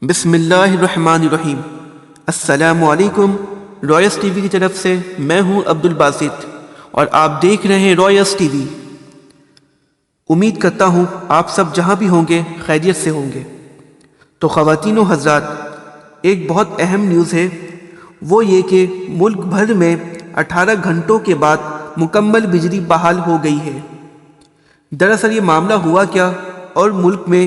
بسم اللہ الرحمن الرحیم۔ السلام علیکم۔ رائس ٹی وی کی طرف سے میں ہوں عبد الباسط اور آپ دیکھ رہے ہیں رائس ٹی وی۔ امید کرتا ہوں آپ سب جہاں بھی ہوں گے خیریت سے ہوں گے۔ تو خواتین و حضرات، ایک بہت اہم نیوز ہے، وہ یہ کہ ملک بھر میں 18 گھنٹوں کے بعد مکمل بجلی بحال ہو گئی ہے۔ دراصل یہ معاملہ ہوا کیا اور ملک میں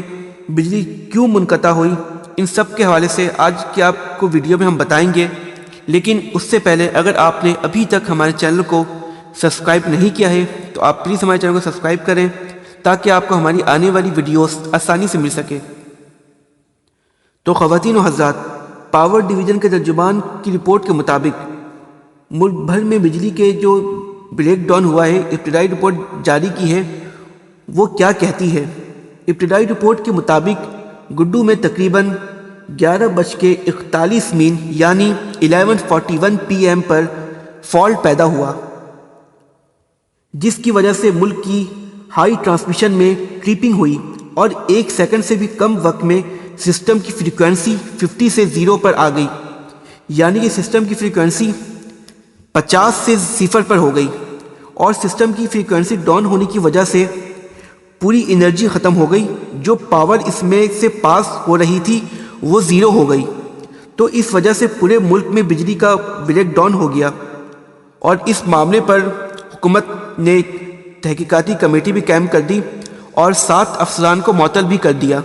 بجلی کیوں منقطع ہوئی، ان سب کے حوالے سے آج کی آپ کو ویڈیو میں ہم بتائیں گے۔ لیکن اس سے پہلے اگر آپ نے ابھی تک ہمارے چینل کو سبسکرائب نہیں کیا ہے تو آپ پلیز ہمارے چینل کو سبسکرائب کریں تاکہ آپ کو ہماری آنے والی ویڈیوز آسانی سے مل سکے۔ تو خواتین و حضرات، پاور ڈویژن کے ترجمان کی رپورٹ کے مطابق ملک بھر میں بجلی کے جو بریک ڈاؤن ہوا ہے، ابتدائی رپورٹ جاری کی ہے، وہ کیا کہتی ہے۔ ابتدائی رپورٹ کے مطابق گڈو میں تقریباً 11:41 یعنی 11:41 PM پر فالٹ پیدا ہوا، جس کی وجہ سے ملک کی ہائی ٹرانسمیشن میں ٹرپنگ ہوئی اور 1 سیکنڈ سے بھی کم وقت میں سسٹم کی فریکوینسی 50 سے 0 پر آ گئی، یعنی کہ سسٹم کی فریکوینسی 50 سے 0 پر ہو گئی اور سسٹم کی فریکوینسی ڈاؤن ہونے کی وجہ سے پوری انرجی ختم ہو گئی، جو پاور اس میں سے پاس ہو رہی تھی وہ 0 ہو گئی۔ تو اس وجہ سے پورے ملک میں بجلی کا بریک ڈاؤن ہو گیا اور اس معاملے پر حکومت نے تحقیقاتی کمیٹی بھی قائم کر دی اور 7 افسران کو معطل بھی کر دیا۔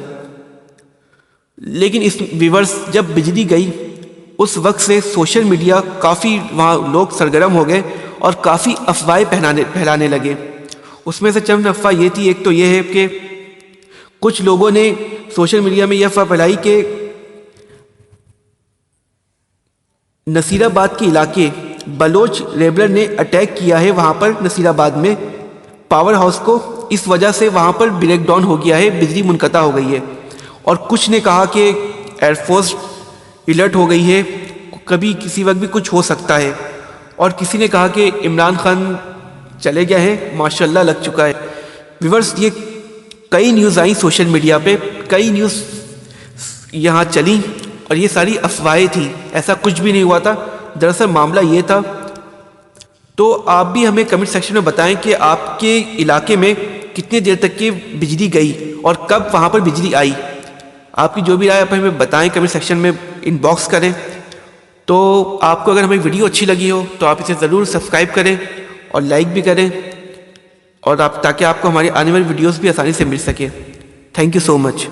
لیکن اس ویورز جب بجلی گئی اس وقت سے سوشل میڈیا کافی وہاں لوگ سرگرم ہو گئے اور کافی افواہیں پھیلانے لگے۔ اس میں سے چند افواہ یہ تھی، ایک تو یہ ہے کہ کچھ لوگوں نے سوشل میڈیا میں یہ افواہ پھیلائی کہ نصیر آباد کے علاقے بلوچ ریبلر نے اٹیک کیا ہے وہاں پر نصیر آباد میں پاور ہاؤس کو، اس وجہ سے وہاں پر بریک ڈاؤن ہو گیا ہے، بجلی منقطع ہو گئی ہے۔ اور کچھ نے کہا کہ ایئر فورس الرٹ ہو گئی ہے، کبھی کسی وقت بھی کچھ ہو سکتا ہے، اور کسی نے کہا کہ عمران خان چلے گئے ہیں، ماشاءاللہ لگ چکا ہے۔ ویورز، یہ کئی نیوز آئیں سوشل میڈیا پہ، کئی نیوز یہاں چلیں اور یہ ساری افواہیں تھیں، ایسا کچھ بھی نہیں ہوا تھا، دراصل معاملہ یہ تھا۔ تو آپ بھی ہمیں کمنٹ سیکشن میں بتائیں کہ آپ کے علاقے میں کتنے دیر تک کی بجلی گئی اور کب وہاں پر بجلی آئی۔ آپ کی جو بھی رائے آپ ہمیں بتائیں، کمنٹ سیکشن میں ان باکس کریں۔ تو آپ کو اگر ہمیں ویڈیو اچھی لگی ہو تو آپ اسے ضرور سبسکرائب کریں اور لائک بھی کریں، اور تاکہ آپ کو ہماری آنے والی ویڈیوز بھی آسانی سے مل سکے۔ Thank you so much.